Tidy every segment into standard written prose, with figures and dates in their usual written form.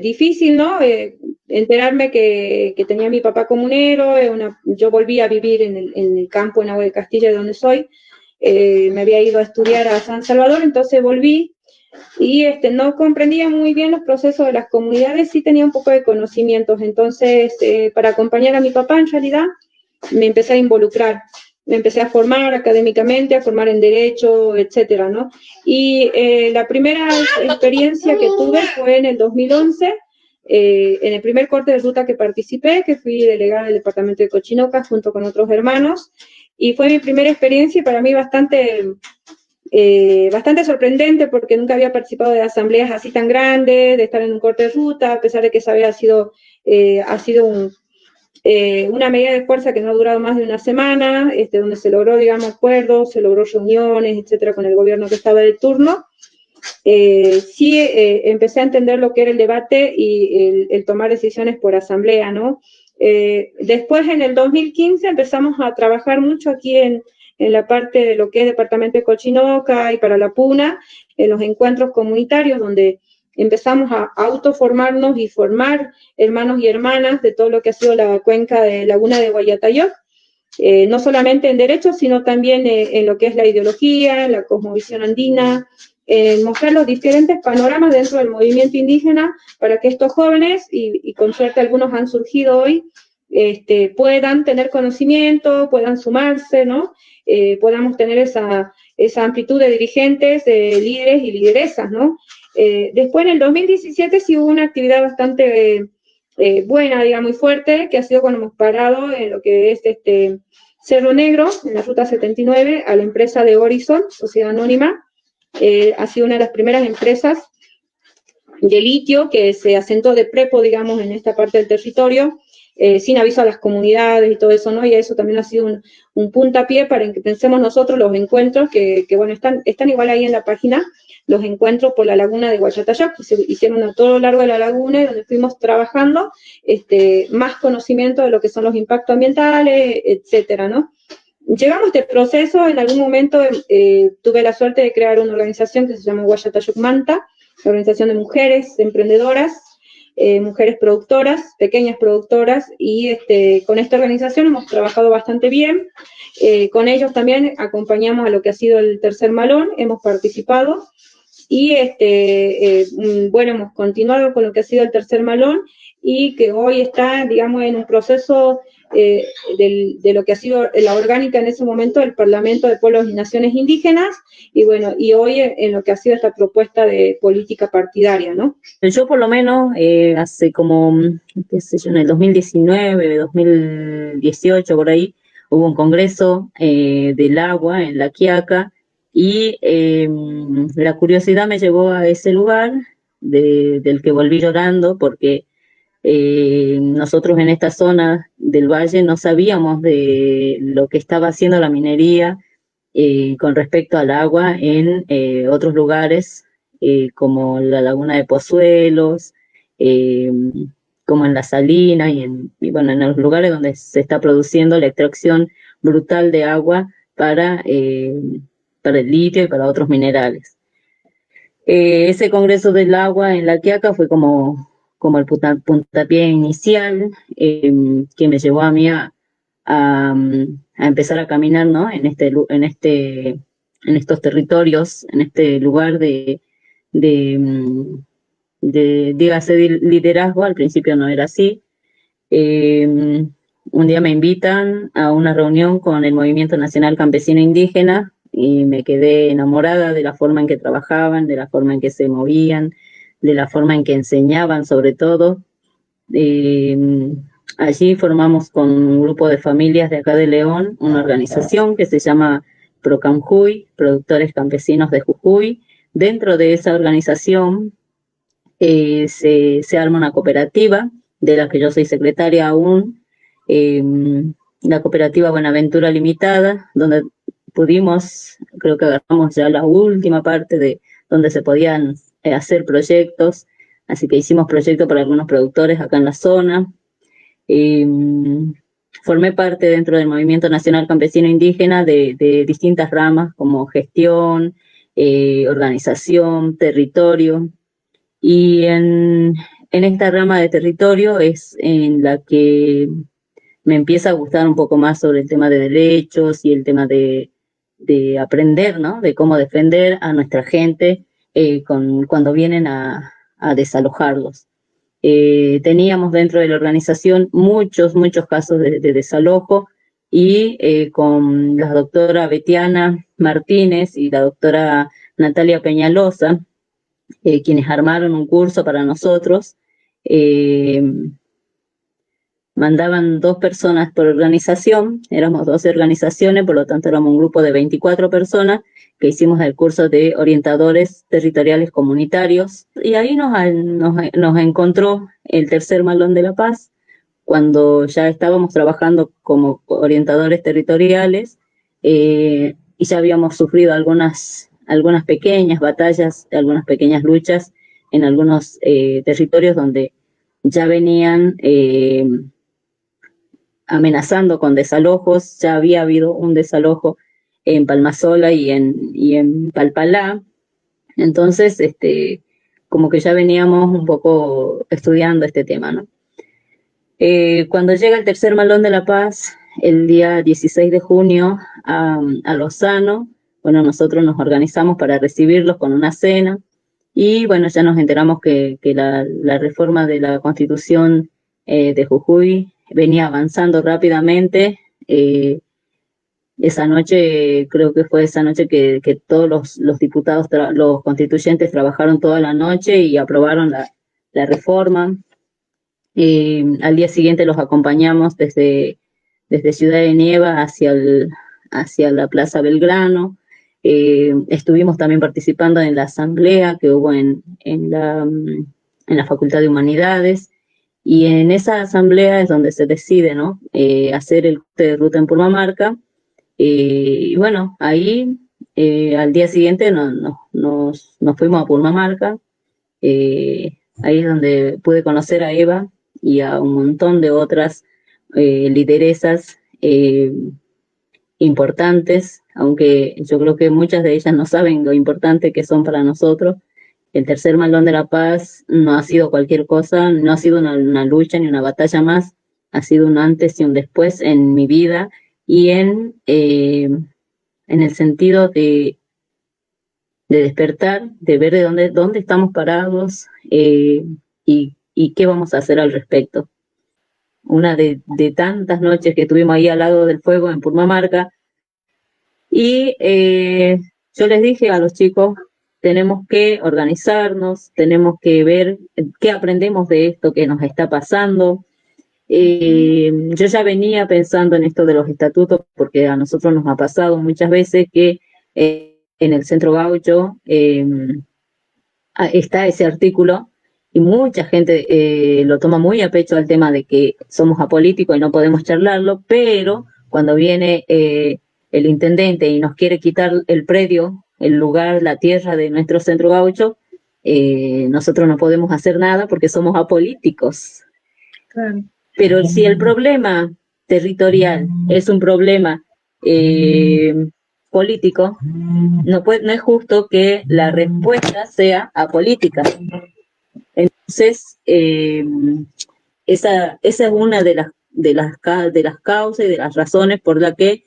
difícil, ¿no? Enterarme que tenía mi papá comunero, yo volví a vivir en el campo, en Agua de Castilla, de donde soy, me había ido a estudiar a San Salvador, entonces volví y no comprendía muy bien los procesos de las comunidades, sí tenía un poco de conocimientos, entonces para acompañar a mi papá en realidad me empecé a involucrar, me empecé a formar académicamente, a formar en derecho, etcétera, ¿no? Y la primera experiencia que tuve fue en el 2011, en el primer corte de ruta que participé, que fui delegada del departamento de Cochinoca junto con otros hermanos, y fue mi primera experiencia y para mí bastante sorprendente porque nunca había participado de asambleas así tan grandes, de estar en un corte de ruta, a pesar de que esa había sido, ha sido una medida de fuerza que no ha durado más de una semana, donde se logró, digamos, acuerdos, se logró reuniones, etcétera, con el gobierno que estaba de turno. Sí empecé a entender lo que era el debate y el tomar decisiones por asamblea, ¿no? Después, en el 2015, empezamos a trabajar mucho aquí en la parte de lo que es Departamento de Cochinoca y para la Puna, en los encuentros comunitarios, donde empezamos a autoformarnos y formar hermanos y hermanas de todo lo que ha sido la cuenca de Laguna de Guayatayoc, no solamente en derechos, sino también en lo que es la ideología, la cosmovisión andina, mostrar los diferentes panoramas dentro del movimiento indígena para que estos jóvenes, y con suerte algunos han surgido hoy, puedan tener conocimiento, puedan sumarse, ¿no? Podamos tener esa amplitud de dirigentes, de líderes y lideresas, ¿no? Después, en el 2017 sí hubo una actividad bastante buena, digamos, muy fuerte, que ha sido cuando hemos parado en lo que es Cerro Negro, en la Ruta 79, a la empresa de Horizon, Sociedad Anónima. Ha sido una de las primeras empresas de litio que se asentó de prepo, digamos, en esta parte del territorio, sin aviso a las comunidades y todo eso, ¿no? Y eso también ha sido un puntapié para que pensemos nosotros los encuentros, que bueno, están igual ahí en la página, los encuentros por la laguna de Guayatayac, que se hicieron a todo lo largo de la laguna y donde fuimos trabajando más conocimiento de lo que son los impactos ambientales, etcétera, ¿no? Llegamos a este proceso, en algún momento tuve la suerte de crear una organización que se llama Guayatayac Manta, la organización de mujeres emprendedoras, mujeres productoras, pequeñas productoras, y con esta organización hemos trabajado bastante bien. Con ellos también acompañamos a lo que ha sido el tercer malón, hemos participado, y bueno, hemos continuado con lo que ha sido el tercer malón, y que hoy está, digamos, en un proceso de lo que ha sido la orgánica en ese momento del Parlamento de Pueblos y Naciones Indígenas, y bueno, y hoy en lo que ha sido esta propuesta de política partidaria, ¿no? Yo por lo menos hace como, qué sé yo, en el 2019, 2018, por ahí, hubo un congreso del agua en La Quiaca y la curiosidad me llevó a ese lugar del que volví llorando porque nosotros en esta zona del valle no sabíamos de lo que estaba haciendo la minería con respecto al agua en otros lugares como la laguna de Pozuelos, eh, como en la Salina y bueno, en los lugares donde se está produciendo la extracción brutal de agua para el litio y para otros minerales. Ese Congreso del Agua en La Quiaca fue como el puntapié inicial que me llevó a mí a empezar a caminar, ¿no? En estos territorios, en este lugar de dígase, liderazgo. Al principio no era así. Un día me invitan a una reunión con el Movimiento Nacional Campesino Indígena y me quedé enamorada de la forma en que trabajaban, de la forma en que se movían, de la forma en que enseñaban sobre todo. Allí formamos con un grupo de familias de acá de León una organización que se llama Procamjuy, Productores Campesinos de Jujuy. Dentro de esa organización se arma una cooperativa de la que yo soy secretaria aún, la cooperativa Buenaventura Limitada, donde pudimos, creo que agarramos ya la última parte de donde se podían hacer proyectos, así que hicimos proyectos para algunos productores acá en la zona. Formé parte dentro del Movimiento Nacional Campesino Indígena de distintas ramas como gestión, organización, territorio, y en esta rama de territorio es en la que me empieza a gustar un poco más sobre el tema de derechos y el tema de aprender, ¿no? De cómo defender a nuestra gente cuando vienen a desalojarlos. Teníamos dentro de la organización muchos casos de desalojo y con la doctora Betiana Martínez y la doctora Natalia Peñalosa, quienes armaron un curso para nosotros, mandaban 2 personas por organización, éramos 12 organizaciones, por lo tanto éramos un grupo de 24 personas que hicimos el curso de orientadores territoriales comunitarios, y ahí nos encontró el tercer Malón de la Paz, cuando ya estábamos trabajando como orientadores territoriales, y ya habíamos sufrido algunas pequeñas batallas, algunas pequeñas luchas en algunos territorios donde ya venían amenazando con desalojos. Ya había habido un desalojo en Palmasola y en Palpalá. Entonces, como que ya veníamos un poco estudiando este tema, ¿no? Cuando llega el tercer Malón de la Paz, el día 16 de junio, a Lozano, bueno, nosotros nos organizamos para recibirlos con una cena, y bueno, ya nos enteramos que la reforma de la Constitución de Jujuy venía avanzando rápidamente. Esa noche, creo que fue esa noche que todos los diputados, los constituyentes trabajaron toda la noche y aprobaron la reforma. Al día siguiente los acompañamos desde Ciudad de Nieva hacia la Plaza Belgrano. Estuvimos también participando en la asamblea que hubo en la Facultad de Humanidades, y en esa asamblea es donde se decide, ¿no? Hacer el corte de ruta en Purmamarca. Y bueno, ahí al día siguiente nos fuimos a Purmamarca. Ahí es donde pude conocer a Eva y a un montón de otras lideresas importantes, aunque yo creo que muchas de ellas no saben lo importante que son para nosotros. El tercer Malón de la Paz no ha sido cualquier cosa, no ha sido una lucha ni una batalla más, ha sido un antes y un después en mi vida, y en el sentido de despertar, de ver de dónde estamos parados, y qué vamos a hacer al respecto. Una de tantas noches que estuvimos ahí al lado del fuego en Purmamarca, y yo les dije a los chicos, tenemos que organizarnos, tenemos que ver qué aprendemos de esto que nos está pasando. Yo ya venía pensando en esto de los estatutos, porque a nosotros nos ha pasado muchas veces que en el Centro Gaucho está ese artículo, y mucha gente lo toma muy a pecho al tema de que somos apolíticos y no podemos charlarlo, pero cuando viene el intendente y nos quiere quitar el predio, el lugar, la tierra de nuestro Centro Gaucho, nosotros no podemos hacer nada porque somos apolíticos. Claro. Pero si el problema territorial es un problema político, no es justo que la respuesta sea apolítica. Entonces, esa es una de las causas y de las razones por las que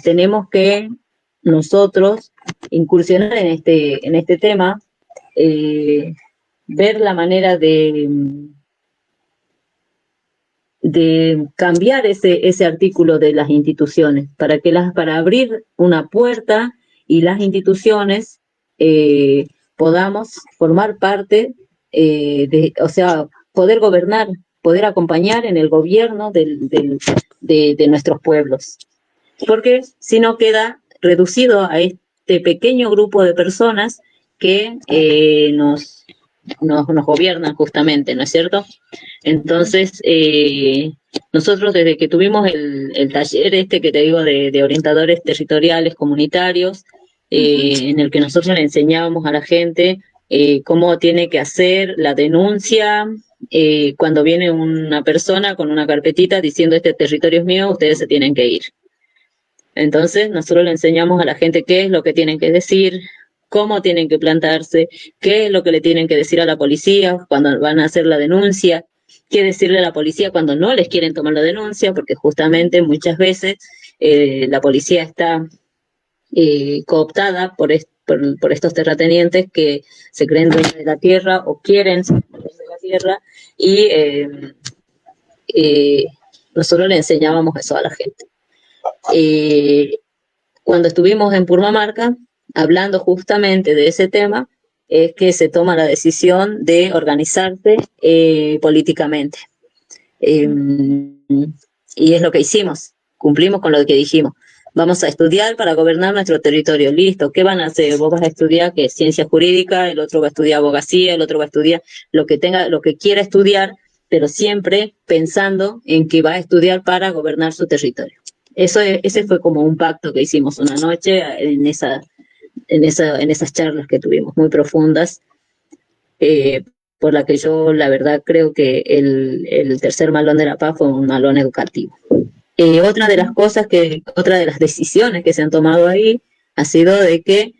tenemos que nosotros incursionar en este tema, ver la manera de cambiar ese artículo de las instituciones, para abrir una puerta y las instituciones podamos formar parte, o sea, poder gobernar, poder acompañar en el gobierno de nuestros pueblos. Porque si no queda reducido a este pequeño grupo de personas que nos gobiernan justamente, ¿no es cierto? Entonces, nosotros desde que tuvimos el taller que te digo de orientadores territoriales comunitarios, en el que nosotros le enseñábamos a la gente cómo tiene que hacer la denuncia, cuando viene una persona con una carpetita diciendo este territorio es mío, ustedes se tienen que ir. Entonces nosotros le enseñamos a la gente qué es lo que tienen que decir, cómo tienen que plantarse, qué es lo que le tienen que decir a la policía cuando van a hacer la denuncia, qué decirle a la policía cuando no les quieren tomar la denuncia, porque justamente muchas veces la policía está cooptada por estos terratenientes que se creen dueños de la tierra o quieren ser dueños de la tierra y eh, nosotros le enseñábamos eso a la gente. Cuando estuvimos en Purmamarca, hablando justamente de ese tema, es que se toma la decisión de organizarse políticamente. Y es lo que hicimos, cumplimos con lo que dijimos. Vamos a estudiar para gobernar nuestro territorio. Listo, ¿qué van a hacer? Vos vas a estudiar que es ciencia jurídica, el otro va a estudiar abogacía, el otro va a estudiar lo que tenga, lo que quiera estudiar, pero siempre pensando en que va a estudiar para gobernar su territorio. Ese fue como un pacto que hicimos una noche en esas charlas que tuvimos, muy profundas, por la que yo, la verdad, creo que el tercer malón de la paz fue un malón educativo. Otra de las decisiones que se han tomado ahí ha sido de que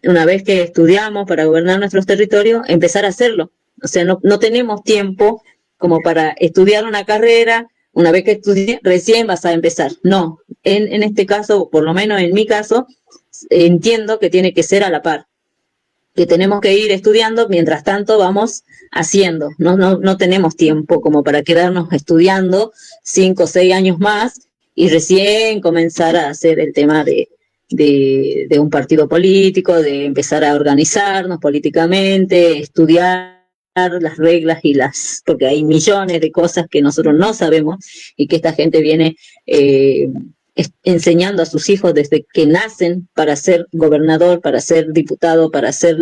una vez que estudiamos para gobernar nuestros territorios, empezar a hacerlo. O sea, no tenemos tiempo como para estudiar una carrera, una vez que estudies, recién vas a empezar. No, en este caso, por lo menos en mi caso, entiendo que tiene que ser a la par, que tenemos que ir estudiando, mientras tanto vamos haciendo. No tenemos tiempo como para quedarnos estudiando 5 o 6 años más y recién comenzar a hacer el tema de un partido político, de empezar a organizarnos políticamente, estudiar las reglas porque hay millones de cosas que nosotros no sabemos y que esta gente viene enseñando a sus hijos desde que nacen para ser gobernador, para ser diputado, para ser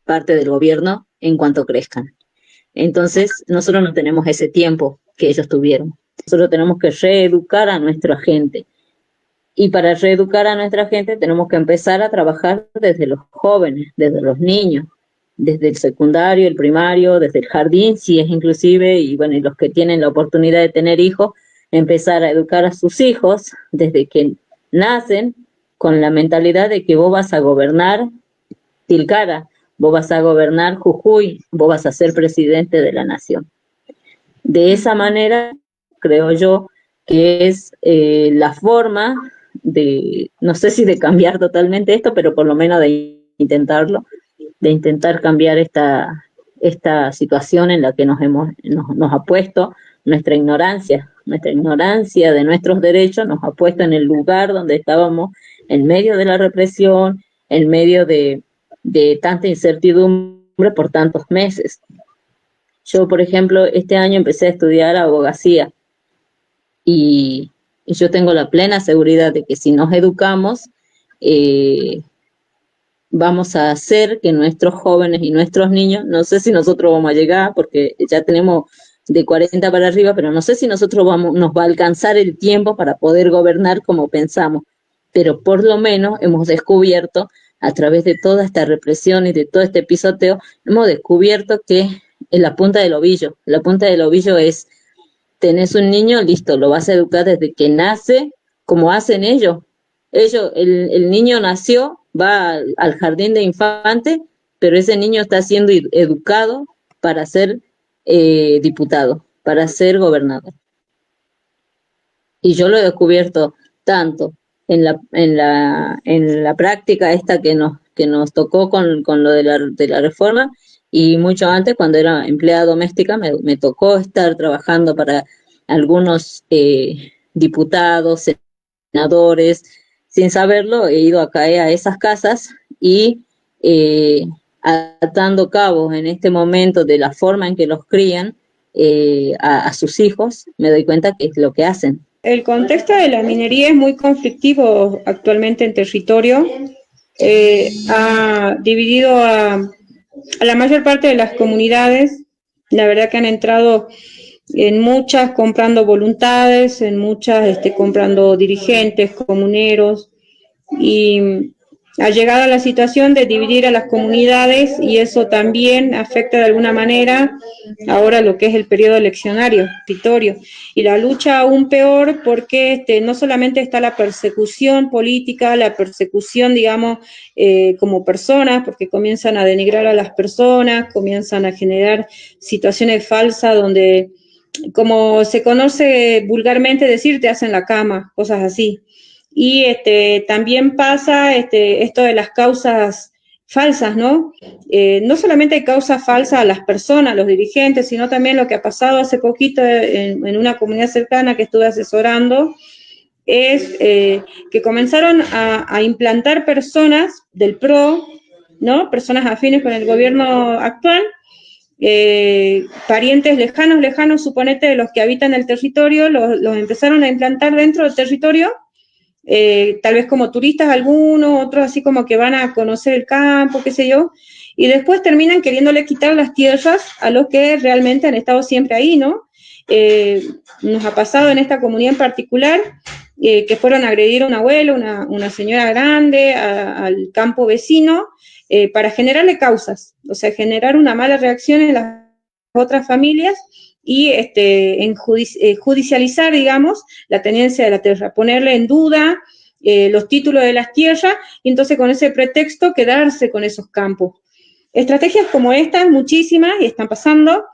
parte del gobierno en cuanto crezcan. Entonces, nosotros no tenemos ese tiempo que ellos tuvieron. Nosotros tenemos que reeducar a nuestra gente. Y para reeducar a nuestra gente tenemos que empezar a trabajar desde los jóvenes, desde los niños, desde el secundario, el primario, desde el jardín, si es inclusive, y bueno, y los que tienen la oportunidad de tener hijos, empezar a educar a sus hijos desde que nacen con la mentalidad de que vos vas a gobernar Tilcara, vos vas a gobernar Jujuy, vos vas a ser presidente de la nación. De esa manera, creo yo, que es la forma de, no sé si de cambiar totalmente esto, pero por lo menos de intentarlo, de intentar cambiar esta situación en la que nos ha puesto nuestra ignorancia de nuestros derechos, nos ha puesto en el lugar donde estábamos, en medio de la represión, en medio de tanta incertidumbre por tantos meses. Yo, por ejemplo, este año empecé a estudiar abogacía y yo tengo la plena seguridad de que si nos educamos, vamos a hacer que nuestros jóvenes y nuestros niños, no sé si nosotros vamos a llegar, porque ya tenemos de 40 para arriba, pero no sé si nosotros nos va a alcanzar el tiempo para poder gobernar como pensamos, pero por lo menos hemos descubierto, a través de toda esta represión y de todo este pisoteo, hemos descubierto que es la punta del ovillo es, tenés un niño, listo, lo vas a educar desde que nace, como hacen ellos, el niño nació, va al jardín de infantes, pero ese niño está siendo educado para ser diputado, para ser gobernador. Y yo lo he descubierto tanto en la práctica esta que nos tocó con lo de la reforma, y mucho antes, cuando era empleada doméstica, me tocó estar trabajando para algunos diputados, senadores. Sin saberlo, he ido a caer a esas casas y atando cabos en este momento de la forma en que los crían a sus hijos, me doy cuenta que es lo que hacen. El contexto de la minería es muy conflictivo actualmente en territorio. Ha dividido a la mayor parte de las comunidades. La verdad que han entrado en muchas comprando voluntades, en muchas comprando dirigentes, comuneros, y ha llegado a la situación de dividir a las comunidades y eso también afecta de alguna manera ahora lo que es el periodo eleccionario, petitorio. Y la lucha aún peor porque no solamente está la persecución política, la persecución, digamos, como personas, porque comienzan a denigrar a las personas, comienzan a generar situaciones falsas donde, como se conoce vulgarmente decir, te hacen la cama, cosas así. Y también pasa esto de las causas falsas, ¿no? No solamente hay causas falsas a las personas, a los dirigentes, sino también lo que ha pasado hace poquito en una comunidad cercana que estuve asesorando, es que comenzaron a implantar personas del PRO, ¿no? Personas afines con el gobierno actual, parientes lejanos, suponete, de los que habitan el territorio, los empezaron a implantar dentro del territorio, tal vez como turistas algunos, otros así como que van a conocer el campo, qué sé yo, y después terminan queriéndole quitar las tierras a los que realmente han estado siempre ahí, ¿no? Nos ha pasado en esta comunidad en particular, que fueron a agredir a un abuelo, una señora grande, al campo vecino, para generarle causas, o sea, generar una mala reacción en las otras familias y judicializar, digamos, la tenencia de la tierra, ponerle en duda los títulos de las tierras y entonces con ese pretexto quedarse con esos campos. Estrategias como estas, muchísimas, y están pasando,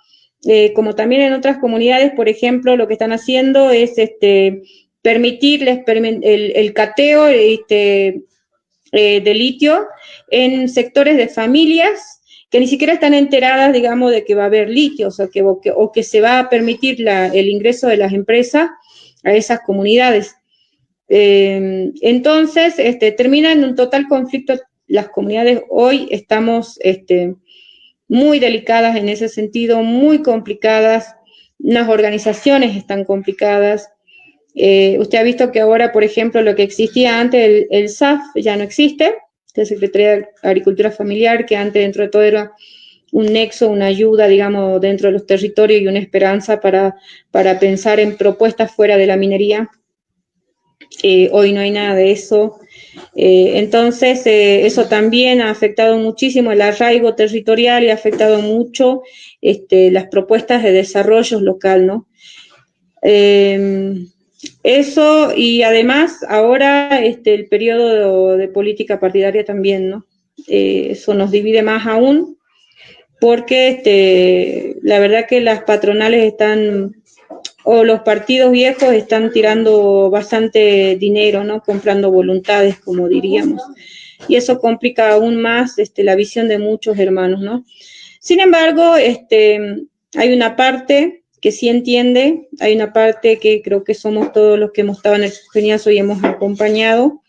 como también en otras comunidades, por ejemplo, lo que están haciendo es permitirles el cateo de litio en sectores de familias que ni siquiera están enteradas, digamos, de que va a haber litio, o que se va a permitir el ingreso de las empresas a esas comunidades. Entonces, termina en un total conflicto. Las comunidades hoy estamos muy delicadas en ese sentido, muy complicadas, las organizaciones están complicadas. Usted ha visto que ahora, por ejemplo, lo que existía antes, el SAF, ya no existe, la Secretaría de Agricultura Familiar, que antes dentro de todo era un nexo, una ayuda, digamos, dentro de los territorios y una esperanza para pensar en propuestas fuera de la minería. Hoy no hay nada de eso. Entonces, eso también ha afectado muchísimo el arraigo territorial y ha afectado mucho las propuestas de desarrollo local, ¿no? Eso, y además ahora el periodo de política partidaria también, ¿no? Eso nos divide más aún, porque la verdad que las patronales están, o los partidos viejos están tirando bastante dinero, ¿no? Comprando voluntades, como diríamos. Y eso complica aún más la visión de muchos hermanos, ¿no? Sin embargo, hay una parte que sí entiende, hay una parte que creo que somos todos los que hemos estado en el Geniazo y hemos acompañado,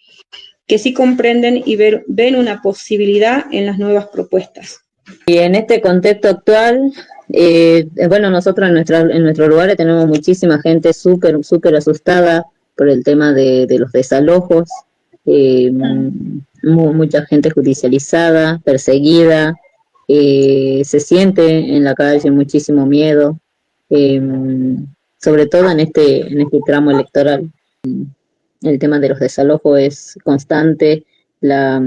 que sí comprenden y ven una posibilidad en las nuevas propuestas. Y en este contexto actual, bueno, nosotros en nuestros lugares tenemos muchísima gente súper asustada por el tema de los desalojos, mucha gente judicializada, perseguida, se siente en la calle muchísimo miedo, eh, sobre todo en este tramo electoral. El tema de los desalojos es constante, la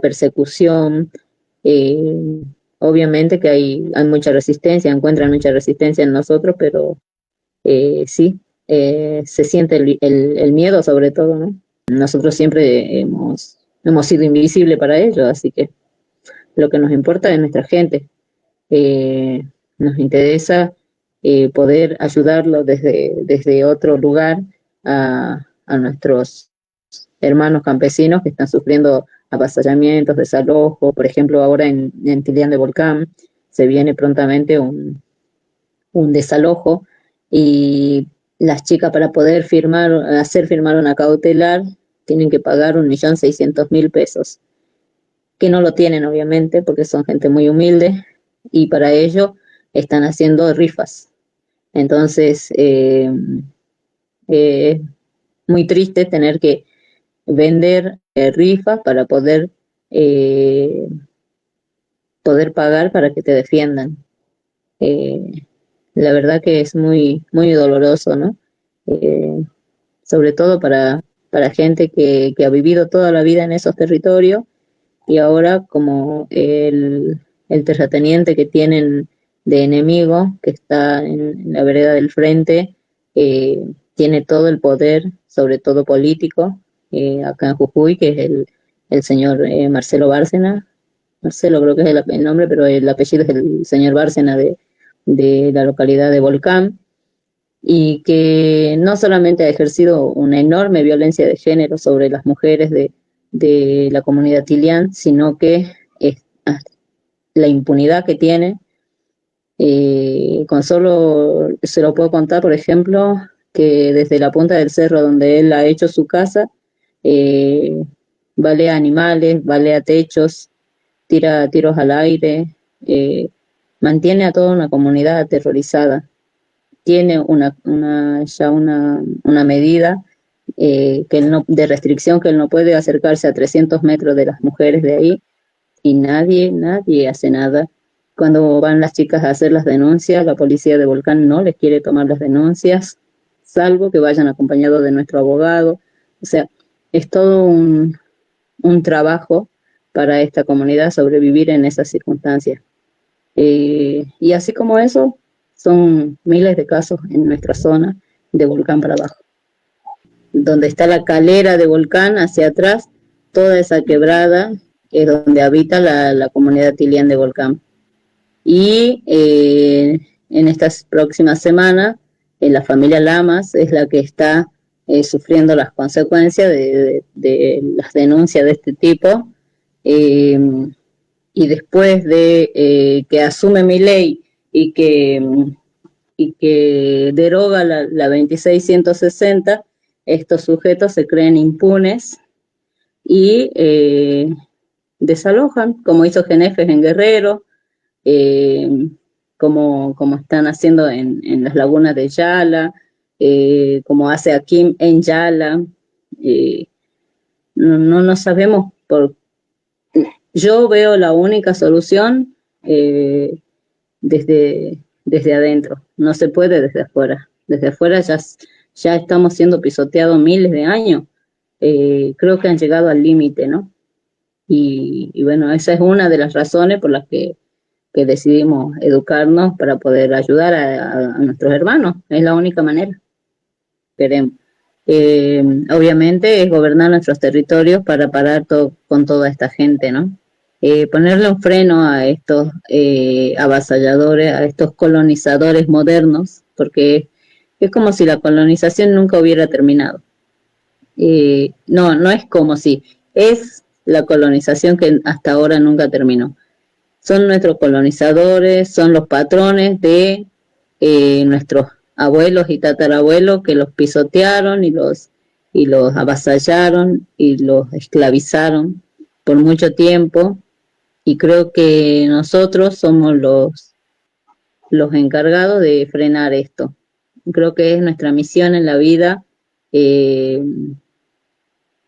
persecución, eh, obviamente que hay mucha resistencia, encuentran mucha resistencia en nosotros, pero sí, se siente el miedo sobre todo, ¿no? Nosotros siempre hemos sido invisibles para ellos, así que lo que nos importa es nuestra gente. Nos interesa poder ayudarlos desde otro lugar a nuestros hermanos campesinos que están sufriendo avasallamientos, desalojos. Por ejemplo, ahora en Tilián de Volcán se viene prontamente un desalojo y las chicas para poder hacer firmar una cautelar tienen que pagar 1.600.000 pesos, que no lo tienen obviamente porque son gente muy humilde y para ello están haciendo rifas. Entonces, muy triste tener que vender rifas para poder pagar para que te defiendan. La verdad que es muy doloroso, ¿no? Sobre todo para para gente que ha vivido toda la vida en esos territorios y ahora como el terrateniente que tienen de enemigo, que está en la vereda del frente, tiene todo el poder, sobre todo político, acá en Jujuy, que es el señor Marcelo Bárcena. Marcelo creo que es el nombre, pero el apellido es el señor Bárcena de la localidad de Volcán, y que no solamente ha ejercido una enorme violencia de género sobre las mujeres de la comunidad tilián, sino que es, la impunidad que tiene, con solo, se lo puedo contar, por ejemplo, que desde la punta del cerro donde él ha hecho su casa, eh, balea animales, balea techos, tira tiros al aire, mantiene a toda una comunidad aterrorizada. Tiene ya una medida que él no, de restricción, que él no puede acercarse a 300 metros de las mujeres de ahí, y nadie hace nada. Cuando van las chicas a hacer las denuncias, la policía de Volcán no les quiere tomar las denuncias, salvo que vayan acompañados de nuestro abogado. O sea, es todo un trabajo para esta comunidad sobrevivir en esas circunstancias. Y así como eso, son miles de casos en nuestra zona de Volcán para abajo. Donde está la calera de Volcán hacia atrás, toda esa quebrada es donde habita la comunidad tilián de Volcán. Y en estas próximas semanas, la familia Lamas es la que está sufriendo las consecuencias de las denuncias de este tipo. Eh, y después de que asume mi ley y que deroga la 2660, estos sujetos se creen impunes y desalojan, como hizo Genefes en Guerrero, eh, como están haciendo en las lagunas de Yala, como hace Akim en Yala. No sabemos por. Yo veo la única solución desde adentro, no se puede desde afuera. Desde afuera ya estamos siendo pisoteados miles de años. Creo que han llegado al límite, ¿no? Y bueno, esa es una de las razones por las que decidimos educarnos para poder ayudar a nuestros hermanos. Es la única manera. Queremos. Obviamente es gobernar nuestros territorios para parar con toda esta gente, ¿no? Ponerle un freno a estos avasalladores, a estos colonizadores modernos, porque es como si la colonización nunca hubiera terminado. No es como si, es la colonización que hasta ahora nunca terminó. Son nuestros colonizadores, son los patrones de nuestros abuelos y tatarabuelos que los pisotearon y los avasallaron y los esclavizaron por mucho tiempo, y creo que nosotros somos los encargados de frenar esto. Creo que es nuestra misión en la vida,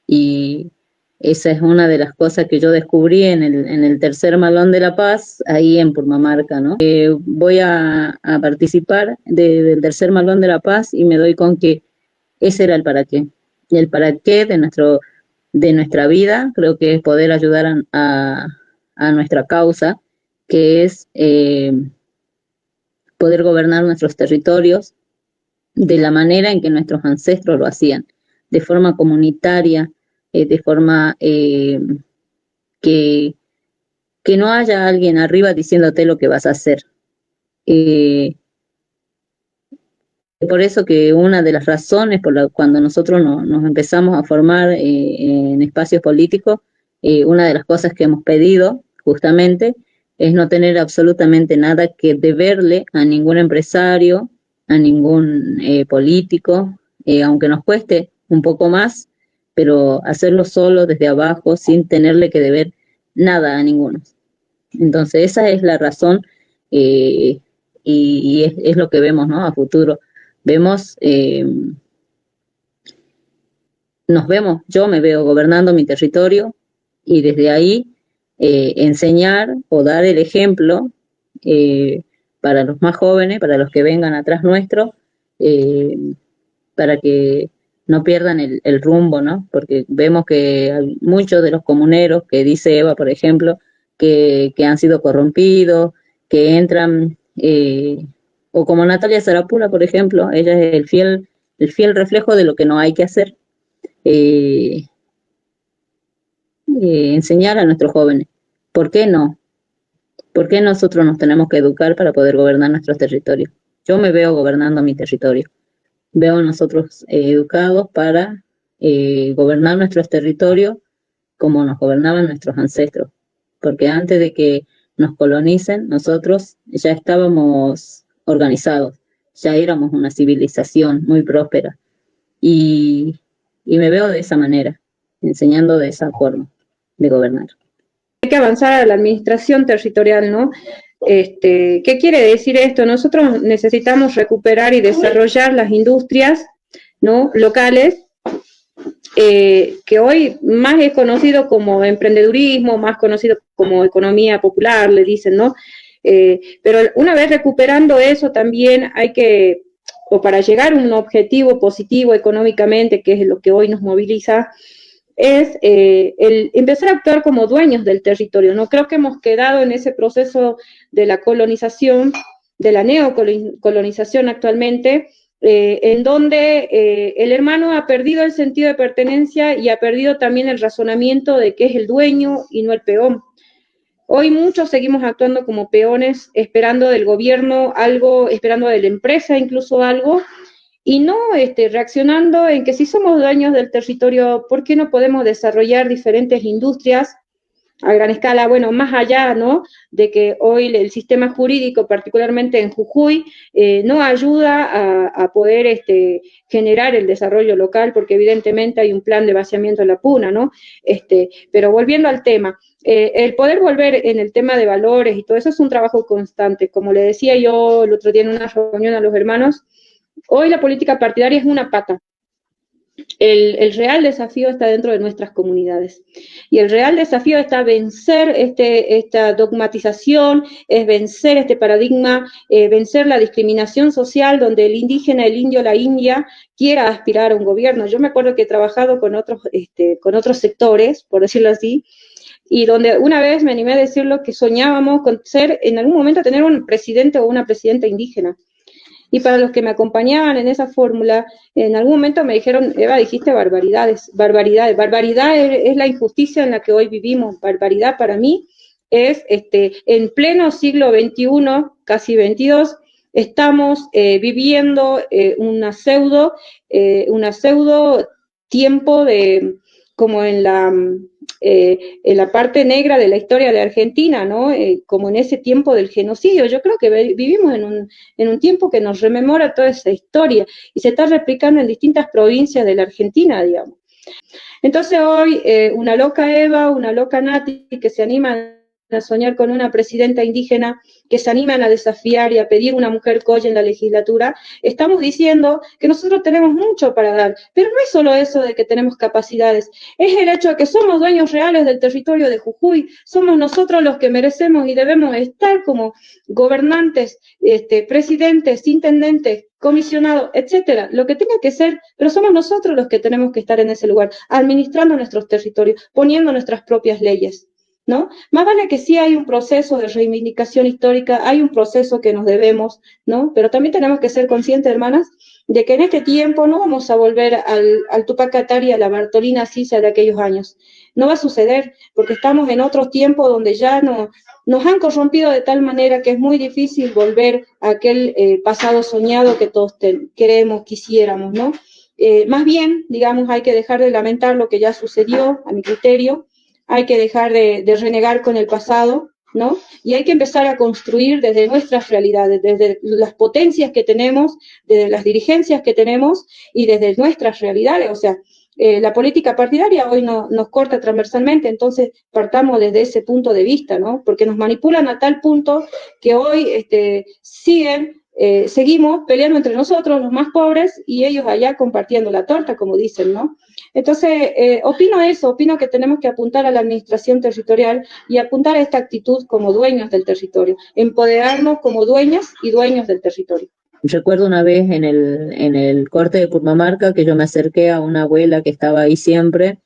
y esa es una de las cosas que yo descubrí en el tercer Malón de la Paz, ahí en Purmamarca, ¿no? Voy a participar del tercer Malón de la Paz y me doy con que ese era el para qué. Y el para qué de nuestra vida, creo que es poder ayudar a nuestra causa, que es poder gobernar nuestros territorios de la manera en que nuestros ancestros lo hacían, de forma comunitaria, de forma que no haya alguien arriba diciéndote lo que vas a hacer. Por eso que una de las razones cuando nosotros nos empezamos a formar en espacios políticos, una de las cosas que hemos pedido justamente es no tener absolutamente nada que deberle a ningún empresario, a ningún político, aunque nos cueste un poco más, pero hacerlo solo desde abajo sin tenerle que deber nada a ninguno. Entonces esa es la razón, y es lo que vemos, ¿no? A futuro. Vemos, yo me veo gobernando mi territorio y desde ahí enseñar o dar el ejemplo para los más jóvenes, para los que vengan atrás nuestro, para que no pierdan el rumbo, ¿no? Porque vemos que hay muchos de los comuneros, que dice Eva, por ejemplo, que han sido corrompidos, que entran, o como Natalia Sarapula, por ejemplo, ella es el fiel reflejo de lo que no hay que hacer. Eh, Enseñar a nuestros jóvenes. ¿Por qué no? ¿Por qué nosotros nos tenemos que educar para poder gobernar nuestros territorios? Yo me veo gobernando mi territorio. Veo a nosotros educados para gobernar nuestros territorios como nos gobernaban nuestros ancestros. Porque antes de que nos colonicen, nosotros ya estábamos organizados, ya éramos una civilización muy próspera. Y, y me veo de esa manera, enseñando de esa forma de gobernar. Hay que avanzar a la administración territorial, ¿no? ¿Qué quiere decir esto? Nosotros necesitamos recuperar y desarrollar las industrias, ¿no?, locales, que hoy más es conocido como emprendedurismo, más conocido como economía popular, le dicen, ¿no? Pero una vez recuperando eso también hay que, o para llegar a un objetivo positivo económicamente, que es lo que hoy nos moviliza, es el empezar a actuar como dueños del territorio. No creo que hemos quedado en ese proceso de la colonización, de la neocolonización actualmente, en donde el hermano ha perdido el sentido de pertenencia y ha perdido también el razonamiento de que es el dueño y no el peón. Hoy muchos seguimos actuando como peones, esperando del gobierno algo, esperando de la empresa incluso algo, y no reaccionando en que si somos dueños del territorio, ¿por qué no podemos desarrollar diferentes industrias a gran escala? Bueno, más allá, ¿no?, de que hoy el sistema jurídico, particularmente en Jujuy, no ayuda a poder generar el desarrollo local, porque evidentemente hay un plan de vaciamiento de la puna, ¿no? Pero volviendo al tema, el poder volver en el tema de valores y todo eso es un trabajo constante. Como le decía yo el otro día en una reunión a los hermanos, hoy la política partidaria es una pata. El real desafío está dentro de nuestras comunidades. Y el real desafío está vencer esta dogmatización, es vencer este paradigma, vencer la discriminación social donde el indígena, el indio, la india quiera aspirar a un gobierno. Yo me acuerdo que he trabajado con otros sectores, por decirlo así, y donde una vez me animé a decirlo que soñábamos con ser, en algún momento, tener un presidente o una presidenta indígena. Y para los que me acompañaban en esa fórmula, en algún momento me dijeron, Eva, dijiste barbaridades, barbaridades. Barbaridad es la injusticia en la que hoy vivimos. Barbaridad para mí es, en pleno siglo XXI, casi XXII, estamos viviendo una pseudo tiempo de, como en la parte negra de la historia de Argentina, ¿no? Como en ese tiempo del genocidio. Yo creo que vivimos en un tiempo que nos rememora toda esa historia y se está replicando en distintas provincias de la Argentina, digamos. Entonces hoy una loca Eva, una loca Nati, que se animan a soñar con una presidenta indígena, que se animan a desafiar y a pedir una mujer coya en la legislatura, estamos diciendo que nosotros tenemos mucho para dar, pero no es solo eso de que tenemos capacidades, es el hecho de que somos dueños reales del territorio de Jujuy, somos nosotros los que merecemos y debemos estar como gobernantes, presidentes, intendentes, comisionados, etcétera, lo que tenga que ser, pero somos nosotros los que tenemos que estar en ese lugar, administrando nuestros territorios, poniendo nuestras propias leyes, ¿no? Más vale que sí hay un proceso de reivindicación histórica, hay un proceso que nos debemos, ¿no? Pero también tenemos que ser conscientes, hermanas, de que en este tiempo no vamos a volver al Tupac Katari, a la Bartolina Sisa de aquellos años. No va a suceder, porque estamos en otros tiempos donde ya nos han corrompido de tal manera que es muy difícil volver a aquel pasado soñado que todos queremos, quisiéramos, ¿no? Más bien, digamos, hay que dejar de lamentar lo que ya sucedió, a mi criterio, hay que dejar de renegar con el pasado, ¿no? Y hay que empezar a construir desde nuestras realidades, desde las potencias que tenemos, desde las dirigencias que tenemos y desde nuestras realidades. O sea, la política partidaria hoy nos corta transversalmente, entonces partamos desde ese punto de vista, ¿no? Porque nos manipulan a tal punto que hoy seguimos peleando entre nosotros, los más pobres, y ellos allá compartiendo la torta, como dicen, ¿no? Entonces, opino que tenemos que apuntar a la administración territorial y apuntar a esta actitud como dueños del territorio, empoderarnos como dueñas y dueños del territorio. Recuerdo una vez en el corte de Purmamarca que yo me acerqué a una abuela que estaba ahí siempre,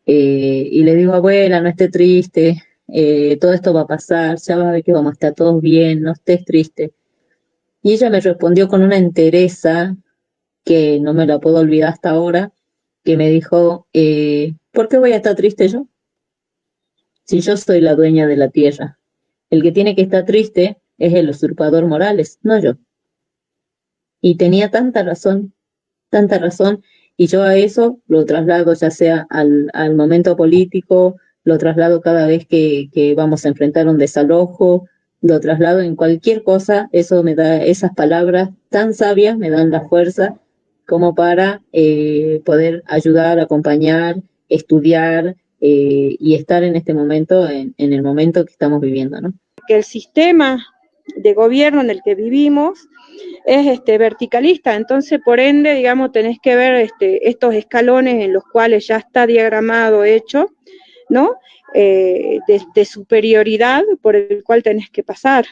y le digo, abuela, no esté triste, todo esto va a pasar, ya va a ver que vamos a estar todos bien, no estés triste. Y ella me respondió con una entereza que no me la puedo olvidar hasta ahora, que me dijo, ¿por qué voy a estar triste yo? Si yo soy la dueña de la tierra. El que tiene que estar triste es el usurpador Morales, no yo. Y tenía tanta razón, y yo a eso lo traslado ya sea al momento político, lo traslado cada vez que vamos a enfrentar un desalojo, lo traslado en cualquier cosa, eso me da, esas palabras tan sabias me dan la fuerza como para poder ayudar, acompañar, estudiar, y estar en este momento, en el momento que estamos viviendo, ¿no? Que el sistema de gobierno en el que vivimos es verticalista, entonces por ende, digamos, tenés que ver estos escalones en los cuales ya está diagramado, hecho, ¿no? De superioridad por el cual tenés que pasar.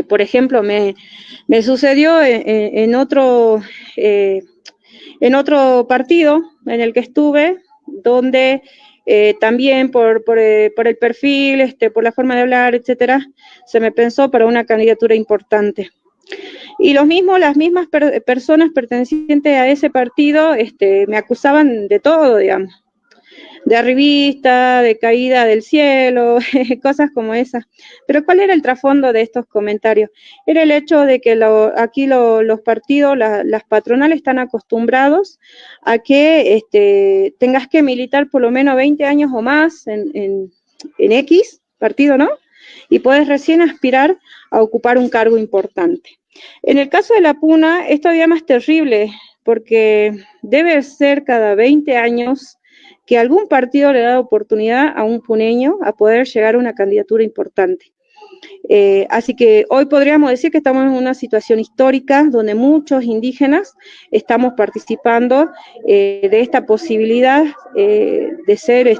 Por ejemplo, me sucedió en otro partido en el que estuve, donde también por el perfil, por la forma de hablar, etcétera, se me pensó para una candidatura importante. Y las mismas personas pertenecientes a ese partido me acusaban de todo, digamos, de arribista, de caída del cielo, cosas como esas. Pero ¿cuál era el trasfondo de estos comentarios? Era el hecho de que aquí los partidos, las patronales están acostumbrados a que tengas que militar por lo menos 20 años o más en X partido, ¿no? Y puedes recién aspirar a ocupar un cargo importante. En el caso de la Puna es todavía más terrible, porque debe ser cada 20 años que algún partido le da oportunidad a un puneño a poder llegar a una candidatura importante. Así que hoy podríamos decir que estamos en una situación histórica donde muchos indígenas estamos participando de esta posibilidad de ser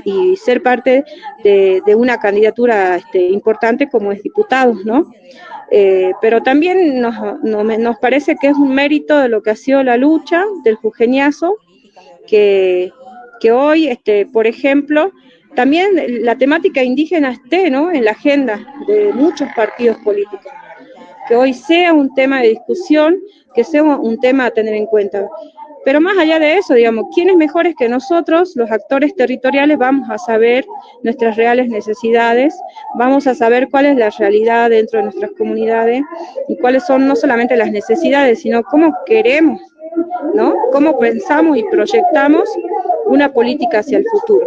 y ser parte de una candidatura importante como es diputados, ¿no? Pero también nos parece que es un mérito de lo que ha sido la lucha del jujeñazo, que hoy, por ejemplo, también la temática indígena esté, ¿no?, en la agenda de muchos partidos políticos, que hoy sea un tema de discusión, que sea un tema a tener en cuenta. Pero más allá de eso, digamos, ¿quiénes mejores que nosotros, los actores territoriales, vamos a saber nuestras reales necesidades, vamos a saber cuál es la realidad dentro de nuestras comunidades y cuáles son no solamente las necesidades, sino cómo queremos, ¿no?, cómo pensamos y proyectamos una política hacia el futuro?